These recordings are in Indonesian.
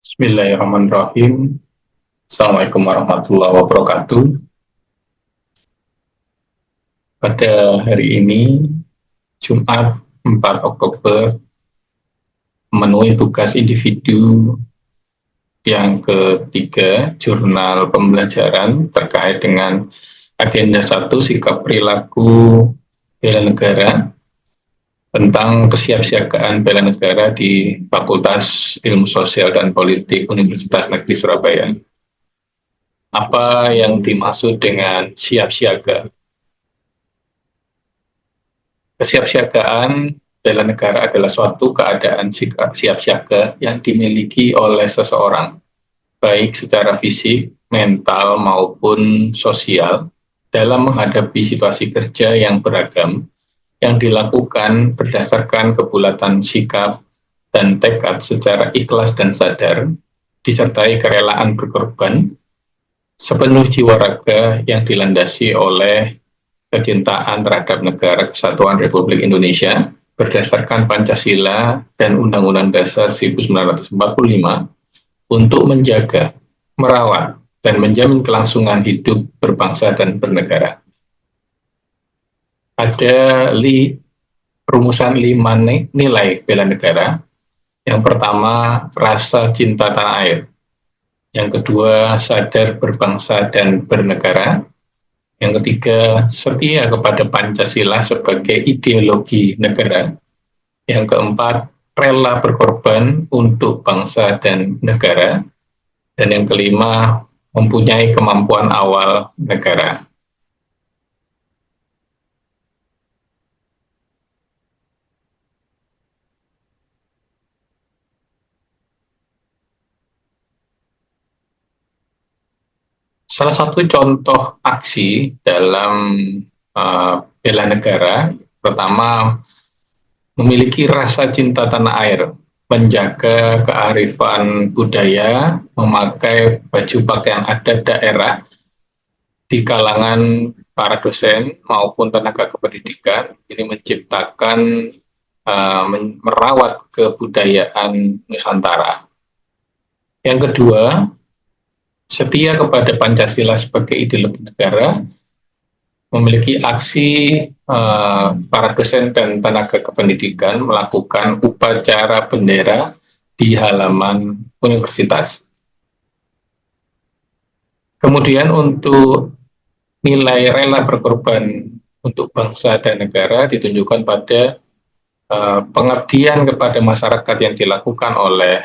Bismillahirrahmanirrahim. Assalamualaikum warahmatullahi wabarakatuh. Pada hari ini, Jumat 4 Oktober, memenuhi tugas individu yang ketiga, jurnal pembelajaran terkait dengan agenda 1, sikap perilaku bela negara, tentang kesiapsiagaan bela negara di Fakultas Ilmu Sosial dan Politik Universitas Negeri Surabaya. Apa yang dimaksud dengan siap siaga? Kesiapsiagaan bela negara adalah suatu keadaan siap siaga yang dimiliki oleh seseorang, baik secara fisik, mental, maupun sosial, dalam menghadapi situasi kerja yang beragam, yang dilakukan berdasarkan kebulatan sikap dan tekad secara ikhlas dan sadar, disertai kerelaan berkorban, sepenuh jiwa raga yang dilandasi oleh kecintaan terhadap negara kesatuan Republik Indonesia berdasarkan Pancasila dan Undang-Undang Dasar 1945 untuk menjaga, merawat, dan menjamin kelangsungan hidup berbangsa dan bernegara. Ada rumusan 5 nilai bela negara. Yang pertama, rasa cinta tanah air. Yang kedua, sadar berbangsa dan bernegara. Yang ketiga, setia kepada Pancasila sebagai ideologi negara. Yang keempat, rela berkorban untuk bangsa dan negara. Dan yang kelima, mempunyai kemampuan awal negara. Salah satu contoh aksi dalam bela negara, pertama, memiliki rasa cinta tanah air, menjaga kearifan budaya, memakai baju pakaian adat daerah di kalangan para dosen maupun tenaga kependidikan. Ini menciptakan, merawat kebudayaan Nusantara. Yang kedua, setia kepada Pancasila sebagai ideologi negara, memiliki aksi para dosen dan tenaga kependidikan melakukan upacara bendera di halaman universitas. Kemudian untuk nilai rela berkorban untuk bangsa dan negara ditunjukkan pada pengabdian kepada masyarakat yang dilakukan oleh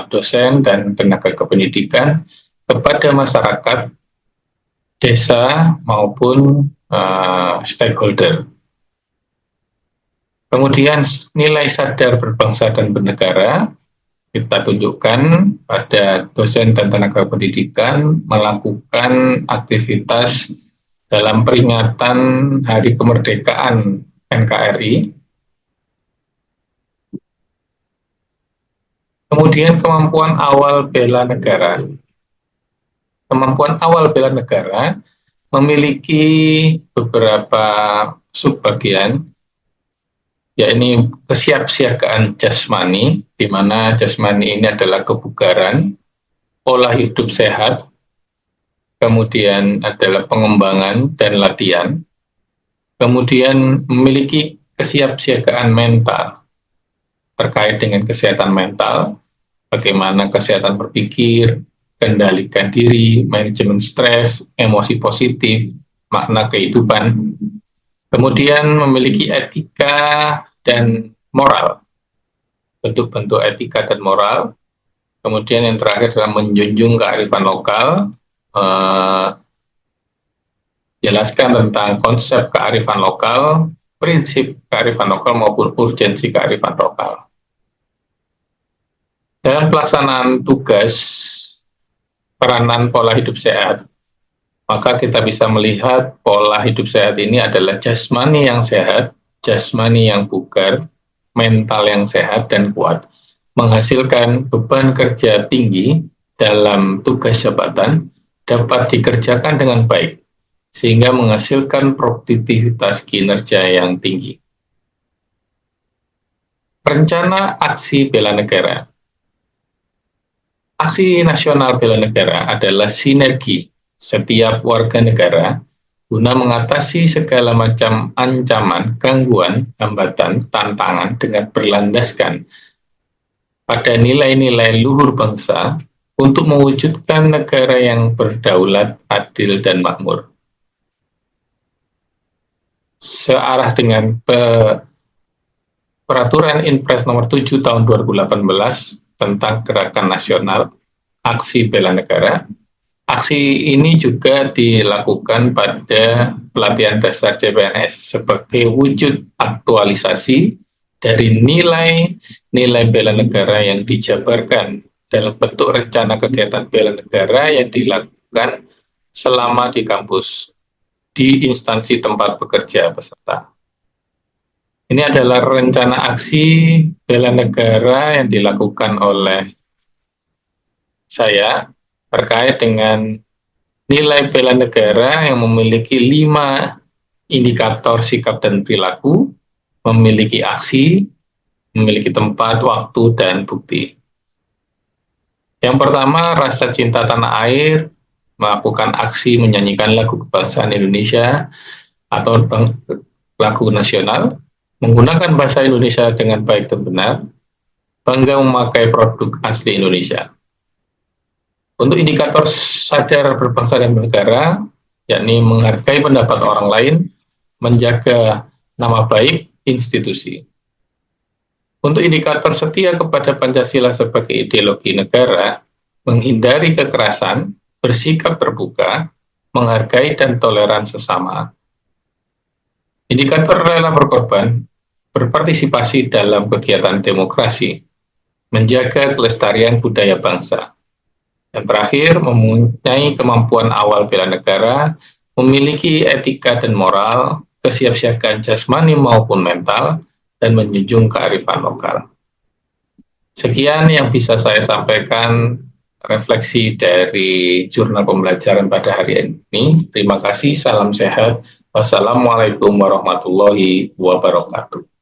dosen dan tenaga kependidikan kepada masyarakat, desa, maupun stakeholder. Kemudian nilai sadar berbangsa dan bernegara kita tunjukkan pada dosen dan tenaga pendidikan melakukan aktivitas dalam peringatan Hari Kemerdekaan NKRI. Kemudian kemampuan awal bela negara. Kemampuan awal bela negara memiliki beberapa subbagian, yakni kesiapsiagaan jasmani, di mana jasmani ini adalah kebugaran, pola hidup sehat, kemudian adalah pengembangan dan latihan, kemudian memiliki kesiapsiagaan mental, terkait dengan kesehatan mental, bagaimana kesehatan berpikir, kendalikan diri, manajemen stres, emosi positif, makna kehidupan. Kemudian memiliki etika dan moral, bentuk-bentuk etika dan moral. Kemudian yang terakhir adalah menjunjung kearifan lokal, jelaskan tentang konsep kearifan lokal, prinsip kearifan lokal maupun urgensi kearifan lokal. Dalam pelaksanaan tugas peranan pola hidup sehat, maka kita bisa melihat pola hidup sehat ini adalah jasmani yang sehat, jasmani yang bugar, mental yang sehat dan kuat, menghasilkan beban kerja tinggi dalam tugas jabatan dapat dikerjakan dengan baik, sehingga menghasilkan produktivitas kinerja yang tinggi. Rencana aksi bela negara. Aksi nasional bela negara adalah sinergi setiap warga negara guna mengatasi segala macam ancaman, gangguan, hambatan, tantangan dengan berlandaskan pada nilai-nilai luhur bangsa untuk mewujudkan negara yang berdaulat, adil, dan makmur. Searah dengan Peraturan Inpres nomor 7 tahun 2018 tentang Gerakan Nasional Aksi Bela Negara. Aksi ini juga dilakukan pada pelatihan dasar CPNS sebagai wujud aktualisasi dari nilai-nilai bela negara yang dijabarkan dalam bentuk rencana kegiatan bela negara yang dilakukan selama di kampus di instansi tempat bekerja peserta. Ini adalah rencana aksi bela negara yang dilakukan oleh saya terkait dengan nilai bela negara yang memiliki 5 indikator sikap dan perilaku, memiliki aksi, memiliki tempat, waktu, dan bukti. Yang pertama, rasa cinta tanah air, melakukan aksi menyanyikan lagu kebangsaan Indonesia atau lagu nasional, menggunakan bahasa Indonesia dengan baik dan benar, bangga memakai produk asli Indonesia. Untuk indikator sadar berbangsa dan bernegara, yakni menghargai pendapat orang lain, menjaga nama baik institusi. Untuk indikator setia kepada Pancasila sebagai ideologi negara, menghindari kekerasan, bersikap terbuka, menghargai dan toleran sesama. Indikator rela berkorban, berpartisipasi dalam kegiatan demokrasi, menjaga kelestarian budaya bangsa. Dan terakhir, mempunyai kemampuan awal bela negara, memiliki etika dan moral, kesiapsiagaan jasmani maupun mental, dan menjunjung kearifan lokal. Sekian yang bisa saya sampaikan refleksi dari jurnal pembelajaran pada hari ini. Terima kasih, salam sehat. Wassalamualaikum warahmatullahi wabarakatuh.